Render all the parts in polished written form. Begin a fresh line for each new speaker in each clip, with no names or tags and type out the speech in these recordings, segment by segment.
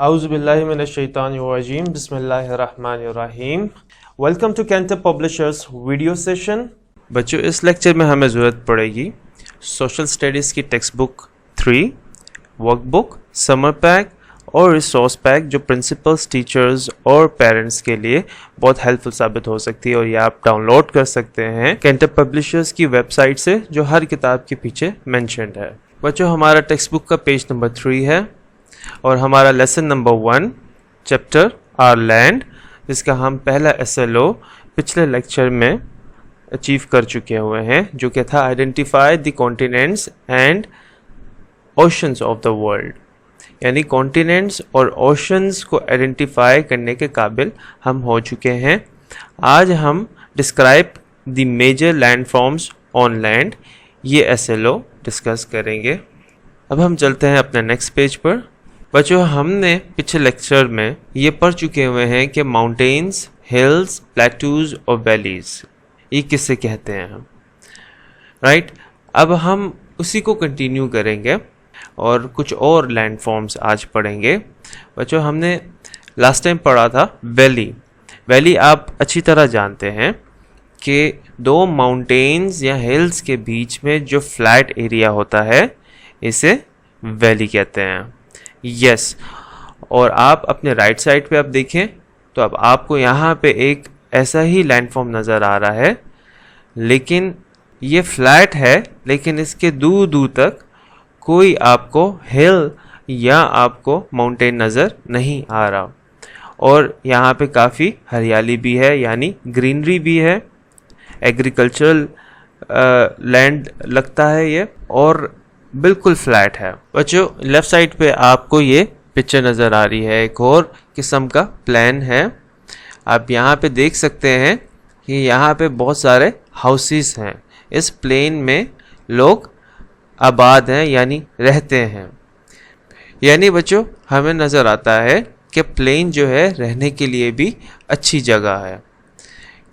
Auzubillahiminash-shaytanir-rajim. Bismillahir-rahmanir-rahim. Welcome to Cantor publishers video session. बच्चों, इस lecture में हमें ज़रूरत पड़ेगी सोशल स्टडीज़ की text book 3, workbook, summer pack और रिसोर्स पैक जो प्रिंसिपल्स, टीचर्स और पेरेंट्स के लिए बहुत हेल्पफुल साबित हो सकती है और ये आप डाउनलोड कर सकते हैं कैंटर पब्लिशर्स की वेबसाइट से जो हर किताब के पीछे मेंशन्ड है। बच्चों, हमारा टेक्स्ट बुक का पेज नंबर 3 है और हमारा lesson number 1 chapter our land, जिसका हम पहला SLO पिछले लेक्चर में अचीव कर चुके हुए हैं, जो कि था identify the continents and oceans of the world. यानी कॉन्टिनेंट्स और ओशंस को आइडेंटिफाई करने के काबिल हम हो चुके हैं। आज हम describe the major land forms on land, ये SLO डिस्कस करेंगे। अब हम चलते हैं अपने नेक्स्ट पेज पर। बच्चों, हमने पिछले लेक्चर में ये पढ़ चुके हुए हैं कि माउंटेन्स, हिल्स, प्लेटूज और वैलीज ये किससे कहते हैं हम, राइट। अब हम उसी को कंटिन्यू करेंगे और कुछ और लैंड फॉर्म्स आज पढ़ेंगे। बच्चों, हमने लास्ट टाइम पढ़ा था वैली। वैली आप अच्छी तरह जानते हैं कि दो माउंटेन्स या हिल्स के बीच में जो फ्लैट एरिया होता है इसे वैली कहते हैं। यस, और आप अपने राइट साइड पे आप देखें तो अब आपको यहाँ पे एक ऐसा ही लैंडफॉर्म नज़र आ रहा है, लेकिन ये फ्लैट है, लेकिन इसके दूर दूर तक कोई आपको हिल या आपको माउंटेन नज़र नहीं आ रहा। और यहाँ पे काफ़ी हरियाली भी है, यानी ग्रीनरी भी है, एग्रीकल्चरल लैंड लगता है ये, और बिल्कुल फ्लैट है। बच्चों, लेफ्ट साइड पे आपको ये पिक्चर नज़र आ रही है, एक और किस्म का प्लान है। आप यहाँ पे देख सकते हैं कि यहाँ पे बहुत सारे हाउसेस हैं। इस प्लेन में लोग आबाद हैं, यानी रहते हैं। यानी बच्चों, हमें नज़र आता है कि प्लेन जो है रहने के लिए भी अच्छी जगह है,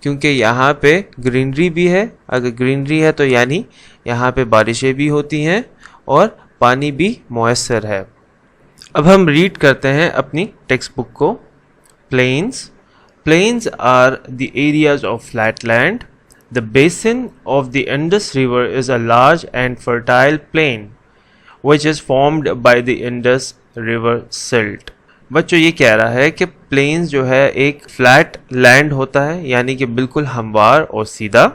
क्योंकि यहाँ पे ग्रीनरी भी है। अगर ग्रीनरी है तो यानी यहाँ पे बारिशें भी होती हैं और पानी भी मौसर है। अब हम रीड करते हैं अपनी टेक्स्ट बुक को। Plains are the areas of flat land. The basin of the Indus river is a large and fertile plain which is formed by the Indus river silt. बच्चों, ये कह रहा है कि प्लेन्स जो है एक फ्लैट लैंड होता है, यानी कि बिल्कुल हमवार और सीधा।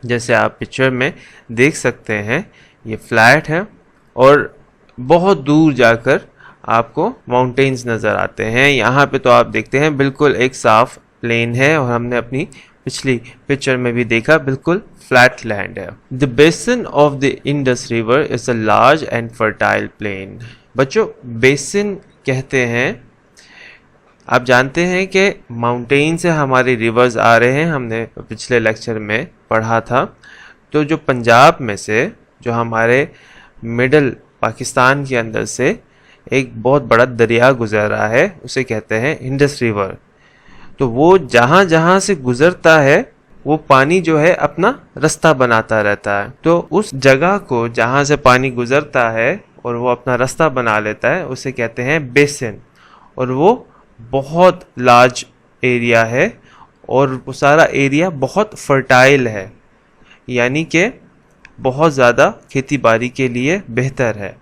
जैसे आप पिक्चर में देख सकते हैं ये फ्लैट है और बहुत दूर जाकर आपको माउंटेन्स नज़र आते हैं। यहाँ पे तो आप देखते हैं बिल्कुल एक साफ प्लेन है, और हमने अपनी पिछली पिक्चर में भी देखा बिल्कुल फ्लैट लैंड है। The basin of the Indus river is a large and fertile plane. बच्चों, बेसिन कहते हैं, आप जानते हैं कि माउंटेन से हमारे रिवर्स आ रहे हैं, हमने पिछले लेक्चर में पढ़ा था। तो जो पंजाब में से, जो हमारे मिडल पाकिस्तान के अंदर से एक बहुत बड़ा दरिया गुजर रहा है, उसे कहते हैं इंडस रिवर। तो वो जहाँ जहाँ से गुजरता है वो पानी जो है अपना रास्ता बनाता रहता है। तो उस जगह को जहाँ से पानी गुजरता है और वो अपना रास्ता बना लेता है, उसे कहते हैं बेसिन। और वो बहुत लार्ज एरिया है और वो सारा एरिया बहुत फर्टाइल है, यानी कि बहुत ज़्यादा खेती बाड़ी के लिए बेहतर है।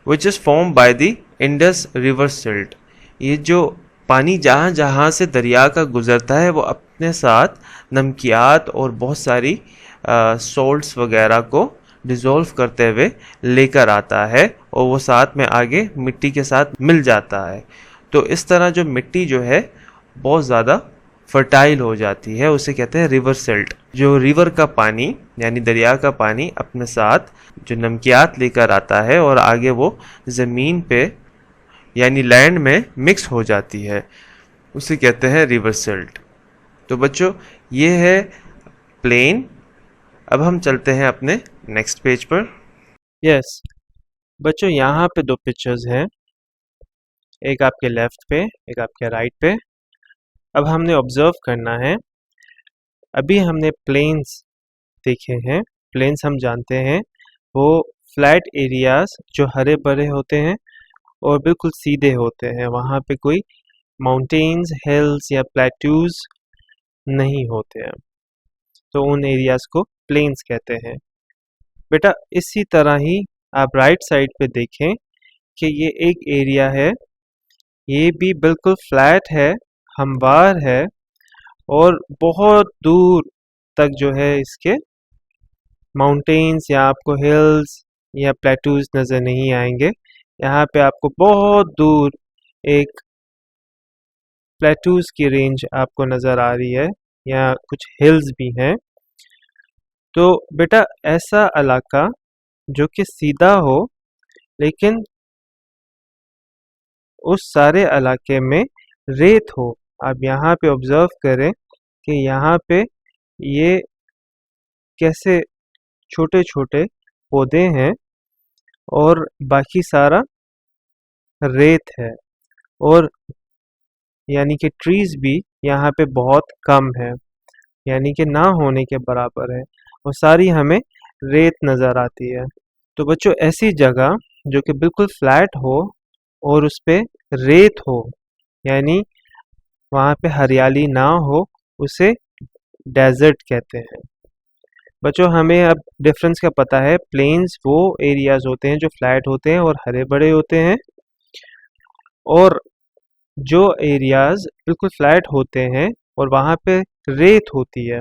Which is form by the Indus river silt. ये जो पानी जहाँ जहाँ से दरिया का गुजरता है वो अपने साथ नमकियात और बहुत सारी सॉल्ट्स वगैरह को डिज़ोल्व करते हुए लेकर आता है, और वो साथ में आगे मिट्टी के साथ मिल जाता है। तो इस तरह जो मिट्टी जो है बहुत ज़्यादा फर्टाइल हो जाती है, उसे कहते हैं रिवर सिल्ट। जो रिवर का पानी यानी दरिया का पानी अपने साथ जो नमकियात लेकर आता है और आगे वो ज़मीन पे यानी लैंड में मिक्स हो जाती है, उसे कहते हैं रिवर सिल्ट। तो बच्चों, ये है प्लेन। अब हम चलते हैं अपने नेक्स्ट पेज पर। यस बच्चों, यहाँ पे दो पिक्चर्स हैं, एक आपके लेफ्ट पे, एक आपके राइट पे। अब हमने ऑब्जर्व करना है, अभी हमने प्लेन्स देखे हैं। प्लेन्स हम जानते हैं वो फ्लैट एरियाज जो हरे भरे होते हैं और बिल्कुल सीधे होते हैं, वहाँ पे कोई माउंटेन्स, हिल्स या प्लेट्यूज नहीं होते हैं, तो उन एरियाज को प्लेन्स कहते हैं। बेटा इसी तरह ही आप राइट साइड पे देखें कि ये एक एरिया है, ये भी बिल्कुल फ्लैट है, हमवार है, और बहुत दूर तक जो है इसके माउंटेन्स या आपको हिल्स या प्लेटूज नज़र नहीं आएंगे। यहाँ पे आपको बहुत दूर एक प्लेटूज की रेंज आपको नज़र आ रही है, या कुछ हिल्स भी हैं। तो बेटा ऐसा इलाका जो कि सीधा हो, लेकिन उस सारे इलाके में रेत हो। आप यहाँ पे ऑब्जर्व करें कि यहाँ पे ये कैसे छोटे छोटे पौधे हैं और बाकी सारा रेत है, और यानी कि ट्रीज भी यहाँ पे बहुत कम है, यानी कि ना होने के बराबर है, और सारी हमें रेत नज़र आती है। तो बच्चों ऐसी जगह जो कि बिल्कुल फ्लैट हो और उस पे रेत हो, यानी वहाँ पे हरियाली ना हो, उसे डेजर्ट कहते हैं। बच्चों हमें अब डिफरेंस क्या पता है, प्लेन्स वो एरियाज होते हैं जो फ्लैट होते हैं और हरे भरे होते हैं, और जो एरियाज बिल्कुल फ्लैट होते हैं और वहाँ पे रेत होती है,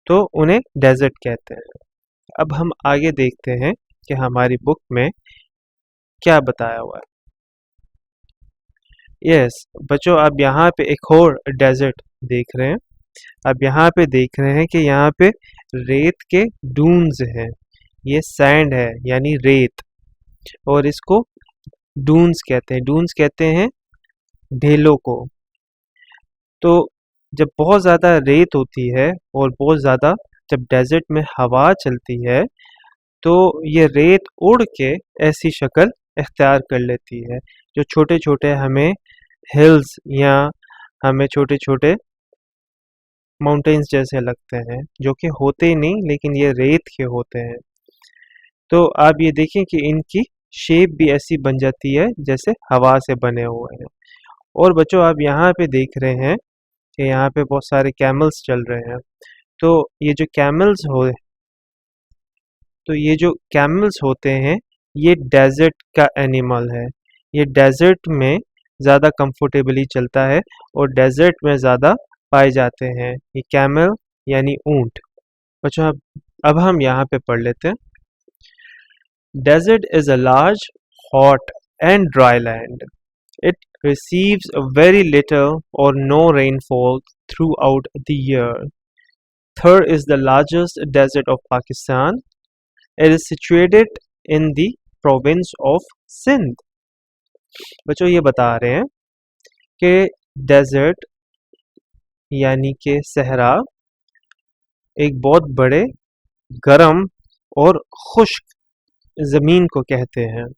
तो उन्हें डेजर्ट कहते हैं। अब हम आगे देखते हैं कि हमारी बुक में क्या बताया हुआ है। यस बच्चों, आप यहाँ पे एक और डेजर्ट देख रहे हैं। अब यहाँ पे देख रहे हैं कि यहाँ पे रेत के डून्स हैं, ये सैंड है यानी रेत, और इसको डून्स कहते हैं। डून्स कहते हैं ढेलों को। तो जब बहुत ज़्यादा रेत होती है और बहुत ज़्यादा जब डेजर्ट में हवा चलती है, तो ये रेत उड़ के ऐसी शक्ल इख्तियार कर लेती है, जो छोटे छोटे हमें हिल्स या हमें छोटे छोटे माउंटेन्स जैसे लगते हैं, जो कि होते ही नहीं लेकिन ये रेत के होते हैं। तो आप ये देखें कि इनकी शेप भी ऐसी बन जाती है जैसे हवा से बने हुए हैं। और बच्चों आप यहाँ पे देख रहे हैं कि यहाँ पे बहुत सारे कैमल्स चल रहे हैं। तो ये जो कैमल्स हो तो ये जो कैमल्स होते हैं, ये डेजर्ट का एनिमल है। ये डेजर्ट में ज़्यादा कंफर्टेबली चलता है और डेजर्ट में ज़्यादा पाए जाते हैं ये कैमल यानी ऊंट। अच्छा अब हम यहाँ पे पढ़ लेते हैं। Desert is a large, hot and dry land. It receives very little or no rainfall throughout the year. Thar is the largest desert of Pakistan. It is situated in the province of Sindh. बच्चों ये बता रहे हैं कि desert यानी कि सहरा एक बहुत बड़े गर्म और खुश्क ज़मीन को कहते हैं।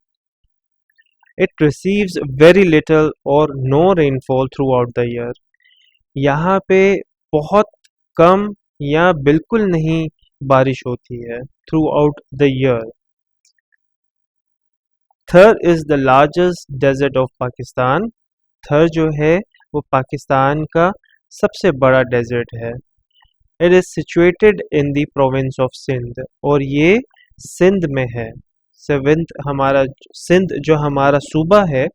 It receives very little or no rainfall throughout the year. यहाँ पे बहुत कम या बिल्कुल नहीं बारिश होती है throughout the year. थर is the largest desert of Pakistan. थर जो है वो पाकिस्तान का सबसे बड़ा डेजर्ट है। It is situated in the province of Sindh. और ये सिंध में है। सिंध जो हमारा सूबा है,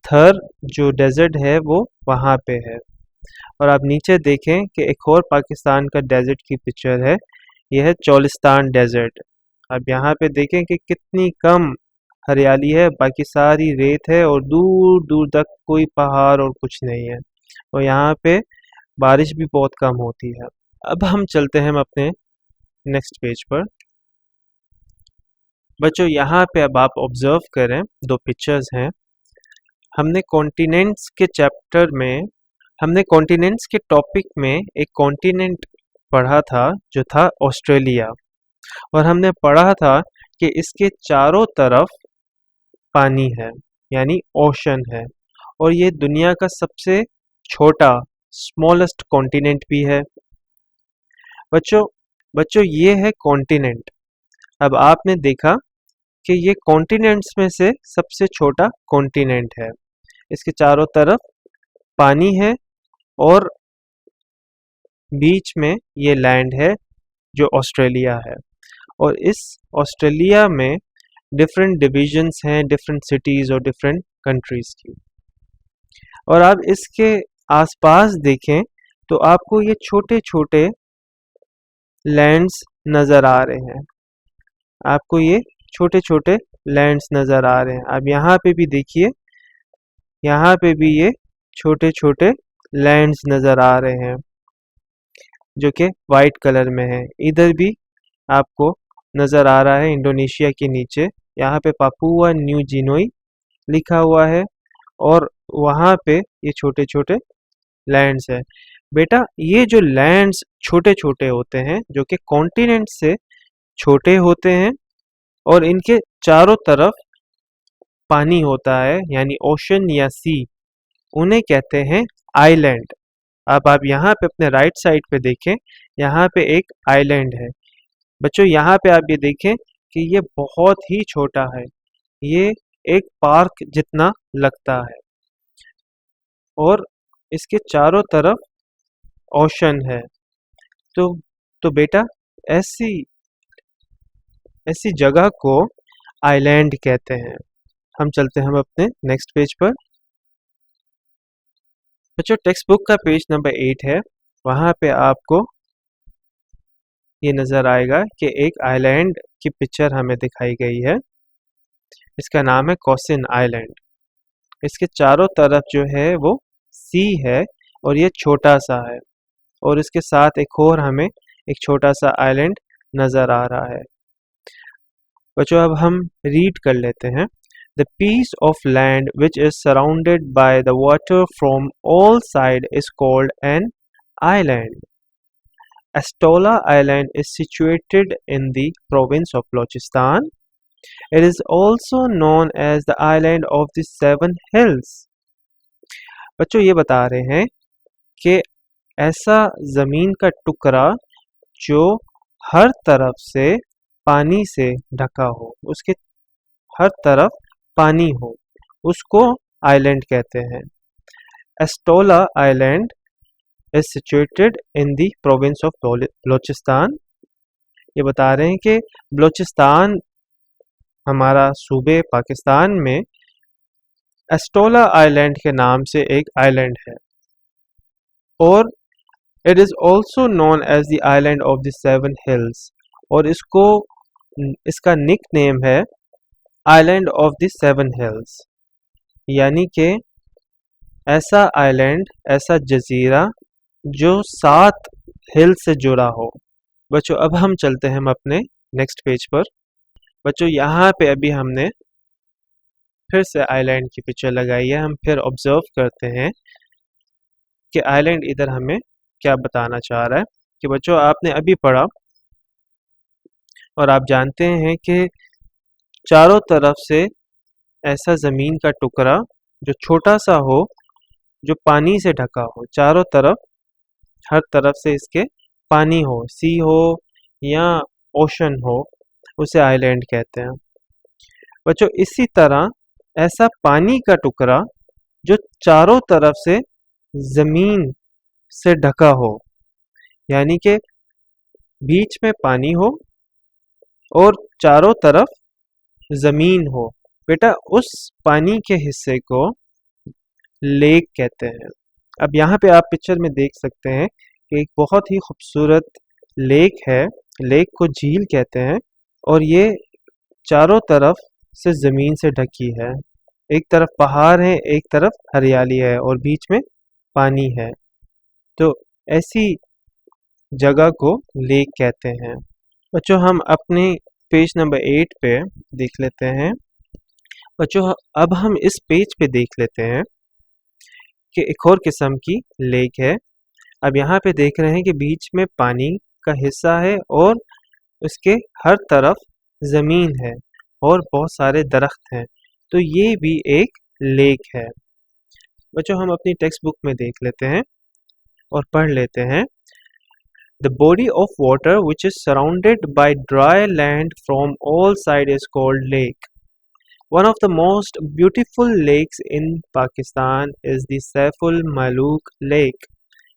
थर जो डेजर्ट है वो वहाँ पे है। और आप नीचे देखें कि एक और पाकिस्तान का डेजर्ट की पिक्चर है, यह है चोलिस्तान डेजर्ट। अब यहाँ पे देखें कि कितनी कम हरियाली है, बाकी सारी रेत है और दूर दूर तक कोई पहाड़ और कुछ नहीं है, और यहाँ पे बारिश भी बहुत कम होती है। अब हम चलते हैं अपने नेक्स्ट पेज पर। बच्चों यहाँ पे अब आप ऑब्जर्व करें, दो पिक्चर्स हैं। हमने कॉन्टिनेंट्स के चैप्टर में, हमने कॉन्टिनेंट्स के टॉपिक में एक कॉन्टिनेंट पढ़ा था जो था ऑस्ट्रेलिया, और हमने पढ़ा था कि इसके चारों तरफ पानी है यानी ओशन है, और ये दुनिया का सबसे छोटा स्मॉलेस्ट कॉन्टिनेंट भी है। बच्चों ये है कॉन्टिनेंट। अब आपने देखा कि ये कॉन्टिनेंट्स में से सबसे छोटा कॉन्टिनेंट है। इसके चारों तरफ पानी है और बीच में ये लैंड है जो ऑस्ट्रेलिया है। और इस ऑस्ट्रेलिया में डिफरेंट डिविजन्स हैं, डिफरेंट सिटीज़ और डिफरेंट कंट्रीज़ की। और आप इसके आसपास देखें तो आपको ये छोटे छोटे लैंड्स नज़र आ रहे हैं। आपको ये छोटे छोटे लैंड्स नज़र आ रहे हैं। अब यहाँ पे भी देखिए, यहाँ पे भी ये छोटे छोटे लैंड्स नज़र आ रहे हैं जो कि वाइट कलर में है। इधर भी आपको नज़र आ रहा है इंडोनेशिया के नीचे, यहाँ पे पापुआ न्यू गिनी लिखा हुआ है और वहाँ पे ये छोटे छोटे लैंड्स है। बेटा ये जो लैंड्स छोटे छोटे होते हैं जो कि कॉन्टिनेंट से छोटे होते हैं और इनके चारों तरफ पानी होता है यानी ओशन या सी, उन्हें कहते हैं आइलैंड। अब आप यहाँ पे अपने राइट साइड पे देखें, यहाँ पे एक आइलैंड है। बच्चों यहाँ पे आप ये देखें कि ये बहुत ही छोटा है, ये एक पार्क जितना लगता है और इसके चारों तरफ ओशन है। तो बेटा ऐसी ऐसी जगह को आइलैंड कहते हैं। हम चलते हैं हम अपने नेक्स्ट पेज पर। बच्चों टेक्स्ट बुक का पेज नंबर 8 है, वहाँ पे आपको ये नज़र आएगा कि एक आइलैंड की पिक्चर हमें दिखाई गई है। इसका नाम है कॉसिन आइलैंड। इसके चारों तरफ जो है वो सी है और ये छोटा सा है और इसके साथ एक और हमें एक छोटा सा आइलैंड नज़र आ रहा है। बच्चों अब हम रीड कर लेते हैं। The piece of land which is surrounded by the water from all sides is called an island. Astola Island is situated in the province of Balochistan. It is also known as the island of the seven hills. बच्चों ये बता रहे हैं कि ऐसा ज़मीन का टुकड़ा जो हर तरफ से पानी से ढका हो, उसके हर तरफ पानी हो, उसको आइलैंड कहते हैं। Astola island is situated in the province of Balochistan. ये बता रहे हैं कि बलोचिस्तान हमारा सूबे पाकिस्तान में एस्टोला आइलैंड के नाम से एक आइलैंड है और it is also known as the island of the seven hills, और इसका निक नेम है island of the seven hills, यानी कि ऐसा आइलैंड, ऐसा जजीरा जो 7 हिल से जुड़ा हो। बच्चों अब हम चलते हैं हम अपने नेक्स्ट पेज पर। बच्चों यहाँ पे अभी हमने फिर से आइलैंड की पिक्चर लगाई है। हम फिर ऑब्जर्व करते हैं कि आइलैंड इधर हमें क्या बताना चाह रहा है। कि बच्चों आपने अभी पढ़ा और आप जानते हैं कि चारों तरफ से ऐसा ज़मीन का टुकड़ा जो छोटा सा हो, जो पानी से ढका हो, चारों तरफ हर तरफ से इसके पानी हो, सी हो या ओशन हो, उसे आइलैंड कहते हैं। बच्चों इसी तरह ऐसा पानी का टुकड़ा जो चारों तरफ से ज़मीन से ढका हो, यानी कि बीच में पानी हो और चारों तरफ ज़मीन हो, बेटा उस पानी के हिस्से को लेक कहते हैं। अब यहाँ पे आप पिक्चर में देख सकते हैं कि एक बहुत ही खूबसूरत लेक है, लेक को झील कहते हैं और ये चारों तरफ से ज़मीन से ढकी है। एक तरफ पहाड़ है, एक तरफ हरियाली है और बीच में पानी है, तो ऐसी जगह को लेक कहते हैं। बच्चों हम अपने पेज नंबर 8 पे देख लेते हैं। बच्चों अब हम इस पेज पे देख लेते हैं कि एक और किस्म की लेक है। अब यहाँ पे देख रहे हैं कि बीच में पानी का हिस्सा है और उसके हर तरफ ज़मीन है और बहुत सारे दरख्त हैं, तो ये भी एक लेक है। बच्चों हम अपनी टेक्स्ट बुक में देख लेते हैं और पढ़ लेते हैं। The body of water which is surrounded by dry land from all sides is called lake. One of the most beautiful lakes in Pakistan is the Saiful Malook Lake.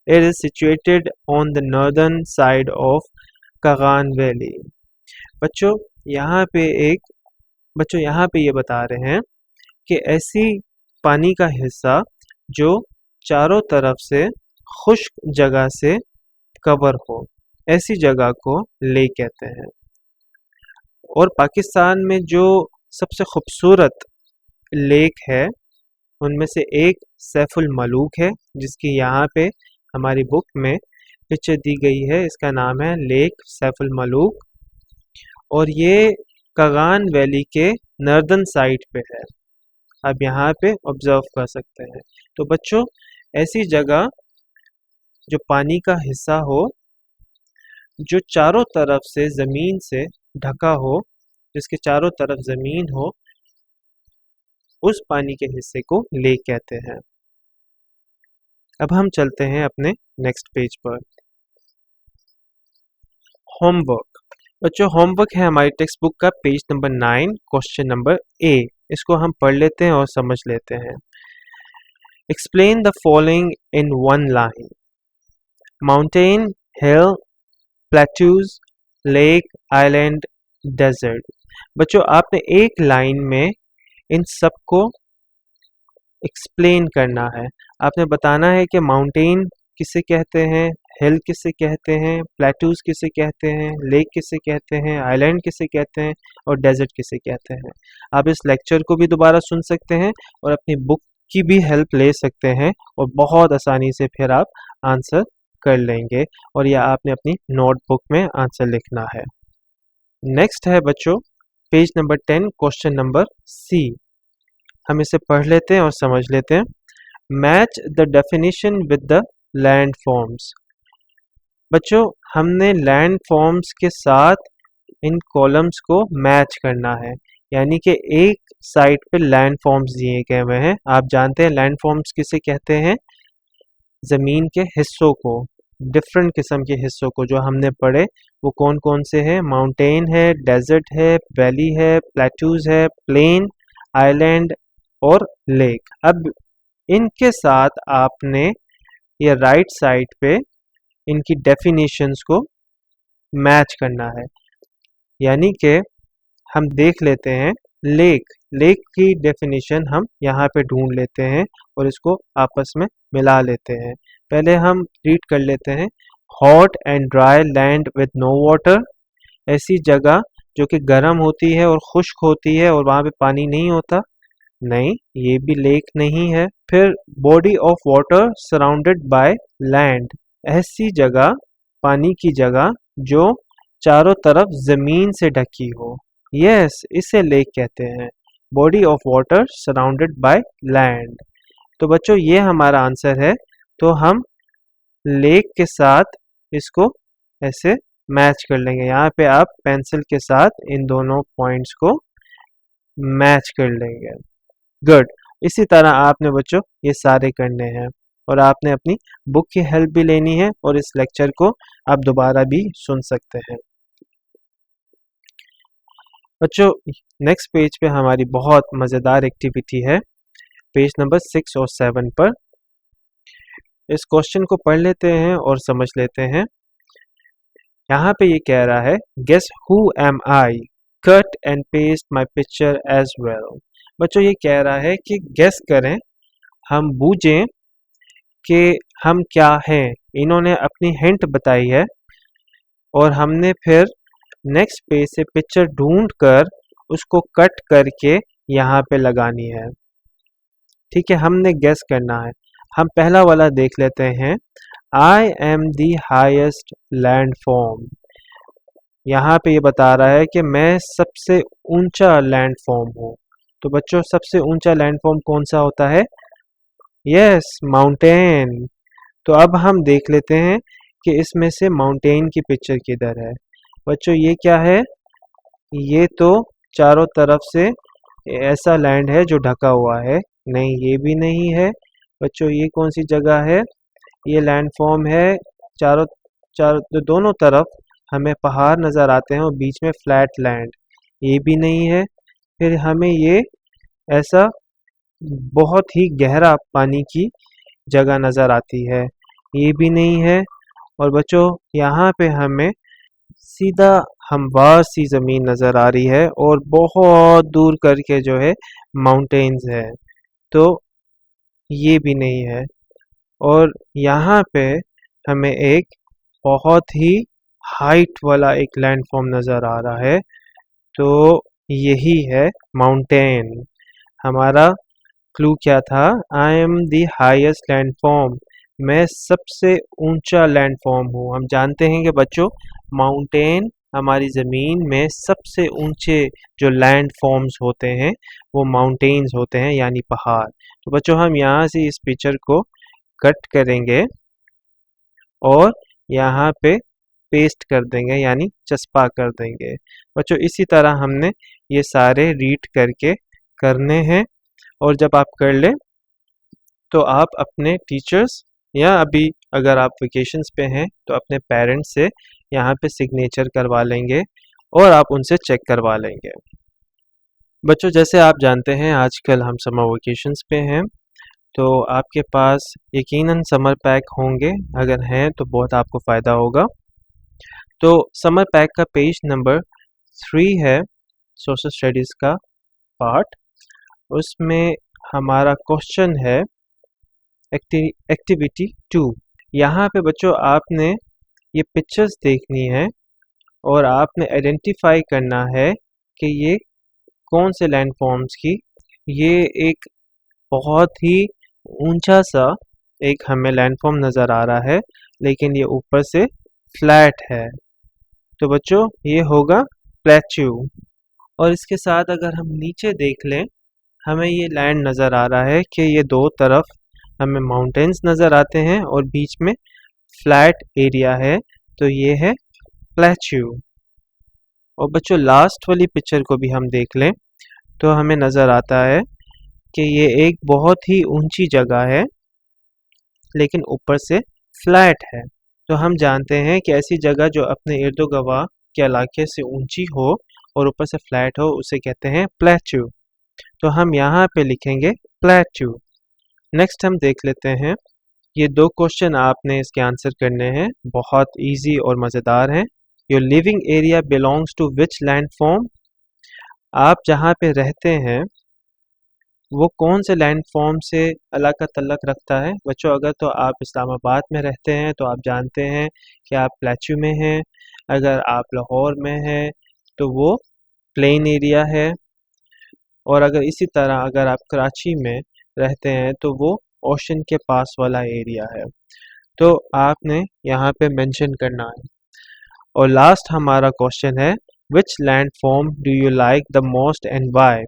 It is situated on the northern side of Kagan Valley. बच्चों यहाँ पे ये बता रहे हैं कि ऐसी पानी का हिस्सा जो चारों तरफ से खुश्क जगह से कवर हो, ऐसी जगह को लेक कहते हैं। और पाकिस्तान में जो सबसे खूबसूरत लेक है उनमें से एक सैफुल मलूक है, जिसकी यहाँ पे हमारी बुक में पिक्चर दी गई है। इसका नाम है लेक सैफुल मलूक और ये कागान वैली के नॉर्दर्न साइड पे है। आप यहाँ पे ऑब्जर्व कर सकते हैं। तो बच्चों ऐसी जगह जो पानी का हिस्सा हो, जो चारों तरफ से ज़मीन से ढका हो, जिसके चारों तरफ ज़मीन हो, उस पानी के हिस्से को लेक कहते हैं। अब हम चलते हैं अपने नेक्स्ट पेज पर। होमवर्क। बच्चों होमवर्क है हमारी टेक्स्ट बुक का page number 9 question number A. इसको हम पढ़ लेते हैं और समझ लेते हैं। Explain the following in one line. Mountain, hill, plateaus, lake, island, desert. बच्चों आपने एक लाइन में इन सबको एक्सप्लेन करना है। आपने बताना है कि माउंटेन किसे कहते हैं, हिल किसे कहते हैं, प्लेट्यूज किसे कहते हैं, लेक किसे कहते हैं, आइलैंड किसे कहते हैं और डेजर्ट किसे कहते हैं। आप इस लेक्चर को भी दोबारा सुन सकते हैं और अपनी बुक की भी हेल्प ले सकते हैं और बहुत आसानी से फिर आप आंसर कर लेंगे और या आपने अपनी नोटबुक में आंसर लिखना है। नेक्स्ट है बच्चों page number 10 question number C. हम इसे पढ़ लेते हैं और समझ लेते हैं। Match the definition with the land forms. बच्चों हमने लैंड फॉर्म्स के साथ इन कॉलम्स को मैच करना है, यानी कि एक साइड पे लैंड फॉर्म्स दिए गए हुए हैं। आप जानते हैं लैंड फॉर्म्स किसे कहते हैं, ज़मीन के हिस्सों को, डिफरेंट किस्म के हिस्सों को जो हमने पढ़े वो कौन कौन से हैं। माउंटेन है, डेजर्ट है, वैली है, प्लेट्यूज है, प्लेन, आइलैंड और लेक। अब इनके साथ आपने ये राइट साइड पे इनकी डेफिनेशंस को मैच करना है, यानी कि हम देख लेते हैं लेक की डेफिनेशन हम यहाँ पे ढूंढ लेते हैं और इसको आपस में मिला लेते हैं। पहले हम रीड कर लेते हैं। Hot and dry land with no water. ऐसी जगह जो कि गर्म होती है और खुश्क होती है और वहाँ पे पानी नहीं होता, नहीं ये भी लेक नहीं है। फिर body of water surrounded by land. ऐसी जगह, पानी की जगह जो चारों तरफ जमीन से ढकी हो, यस इसे लेक कहते हैं। Body of water surrounded by land. तो बच्चों ये हमारा आंसर है। तो हम लेक के साथ इसको ऐसे मैच कर लेंगे। यहाँ पे आप पेंसिल के साथ इन दोनों पॉइंट्स को मैच कर लेंगे। गुड। इसी तरह आपने बच्चों ये सारे करने हैं और आपने अपनी बुक की हेल्प भी लेनी है और इस लेक्चर को आप दोबारा भी सुन सकते हैं। बच्चों नेक्स्ट पेज पे हमारी बहुत मज़ेदार एक्टिविटी है, पेज नंबर 6 और 7 पर। इस क्वेश्चन को पढ़ लेते हैं और समझ लेते हैं। यहाँ पे ये कह रहा है guess who am I, cut and paste my picture as well. बच्चों ये कह रहा है कि गेस करें, हम बूझें कि हम क्या हैं। इन्होंने अपनी हिंट बताई है और हमने फिर नेक्स्ट पेज से पिक्चर ढूंढ कर उसको कट करके यहाँ पे लगानी है। ठीक है, हमने गेस करना है। हम पहला वाला देख लेते हैं। I am the highest land form. यहाँ पे ये बता रहा है कि मैं सबसे ऊंचा लैंड फॉर्म हूँ। तो बच्चों सबसे ऊंचा लैंड फॉर्म कौन सा होता है? Yes, mountain. तो अब हम देख लेते हैं कि इसमें से माउंटेन की पिक्चर किधर है। बच्चों ये क्या है? ये तो चारों तरफ से ऐसा लैंड है जो ढका हुआ है। नहीं, ये भी नहीं है। बच्चों ये कौन सी जगह है? ये लैंड फॉर्म है चारों दोनों तरफ हमें पहाड़ नज़र आते हैं और बीच में फ्लैट लैंड, ये भी नहीं है। फिर हमें ये ऐसा बहुत ही गहरा पानी की जगह नज़र आती है, ये भी नहीं है। और बच्चों यहाँ पे हमें सीधा हमवार सी ज़मीन नज़र आ रही है और बहुत दूर करके जो है माउंटेन्स है, तो ये भी नहीं है। और यहाँ पे हमें एक बहुत ही हाइट वाला एक लैंडफॉर्म नज़र आ रहा है, तो यही है माउंटेन। हमारा क्लू क्या था? I am the highest landform, मैं सबसे ऊंचा लैंडफॉर्म हूँ। हम जानते हैं कि बच्चों माउंटेन हमारी ज़मीन में सबसे ऊंचे जो लैंड फॉर्म्स होते हैं वो माउंटेन्स होते हैं, यानी पहाड़। तो बच्चों हम यहाँ से इस पिक्चर को कट करेंगे और यहाँ पे पेस्ट कर देंगे, यानी चस्पा कर देंगे। बच्चों इसी तरह हमने ये सारे रीड करके करने हैं, और जब आप कर लें तो आप अपने टीचर्स या अभी अगर आप वेकेशंस पे हैं तो अपने पेरेंट्स से यहाँ पे सिग्नेचर करवा लेंगे और आप उनसे चेक करवा लेंगे। बच्चों जैसे आप जानते हैं आजकल हम समर वेकेशंस पे हैं, तो आपके पास यकीनन समर पैक होंगे, अगर हैं तो बहुत आपको फ़ायदा होगा। तो समर पैक का पेज नंबर 3 है, सोशल स्टडीज़ का पार्ट। उसमें हमारा क्वेश्चन है एक्टिविटी 2। यहाँ पे बच्चों आपने ये पिक्चर्स देखनी है और आपने आइडेंटिफाई करना है कि ये कौन से लैंडफॉर्म्स की। ये एक बहुत ही ऊंचा सा एक हमें लैंडफॉर्म नज़र आ रहा है, लेकिन ये ऊपर से फ्लैट है, तो बच्चों ये होगा प्लेट्यू। और इसके साथ अगर हम नीचे देख लें, हमें ये लैंड नज़र आ रहा है कि ये दो तरफ हमें माउंटेन्स नज़र आते हैं और बीच में फ्लैट एरिया है, तो ये है प्लेट्यू। और बच्चों लास्ट वाली पिक्चर को भी हम देख लें तो हमें नज़र आता है कि ये एक बहुत ही ऊंची जगह है लेकिन ऊपर से फ्लैट है। तो हम जानते हैं कि ऐसी जगह जो अपने इर्दो गिर्द के इलाके से ऊंची हो और ऊपर से फ्लैट हो उसे कहते हैं प्लेट्यू। तो हम यहाँ पे लिखेंगे प्लेट्यू। नेक्स्ट हम देख लेते हैं, ये दो क्वेश्चन आपने इसके आंसर करने हैं, बहुत इजी और मज़ेदार हैं। Your living area belongs to which landform, आप जहाँ पे रहते हैं वो कौन से लैंडफॉर्म से अलग तल्लक रखता है। बच्चों अगर तो आप इस्लामाबाद में रहते हैं तो आप जानते हैं कि आप प्लेट्यू में हैं, अगर आप लाहौर में हैं तो वो प्लेन एरिया है, और अगर इसी तरह अगर आप कराची में रहते हैं तो वो ओशन के पास वाला एरिया है। तो आपने यहाँ पे मेंशन करना है। और लास्ट हमारा क्वेश्चन है which landform do you like the most and why.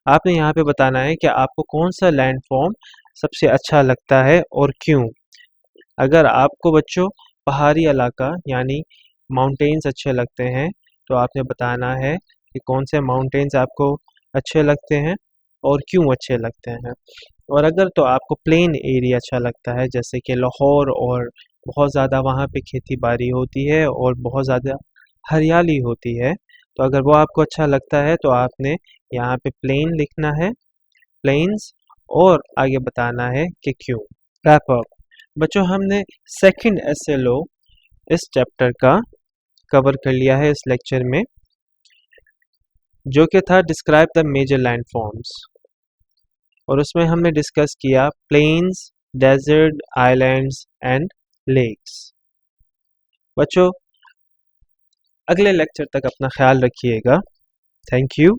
आपने यहाँ पे बताना है कि आपको कौन सा लैंडफॉर्म सबसे अच्छा लगता है और क्यों। अगर आपको बच्चों पहाड़ी इलाका यानी माउंटेन्स अच्छे लगते हैं तो आपने बताना है कि कौन से माउंटेन्स आपको अच्छे लगते हैं और क्यों अच्छे लगते हैं। और अगर तो आपको प्लेन एरिया अच्छा लगता है जैसे कि लाहौर, और बहुत ज़्यादा वहाँ पे खेती बाड़ी होती है और बहुत ज़्यादा हरियाली होती है, तो अगर वो आपको अच्छा लगता है तो आपने यहाँ पे प्लेन लिखना है, प्लेन्स, और आगे बताना है कि क्यों। रैप अप बच्चों, हमने सेकंड एसएलओ इस चैप्टर का कवर कर लिया है इस लेक्चर में, जो कि था डिस्क्राइब द मेजर लैंडफॉर्म्स, और उसमें हमने डिस्कस किया plains, desert, islands and lakes. बच्चों अगले लेक्चर तक अपना ख्याल रखिएगा। Thank you.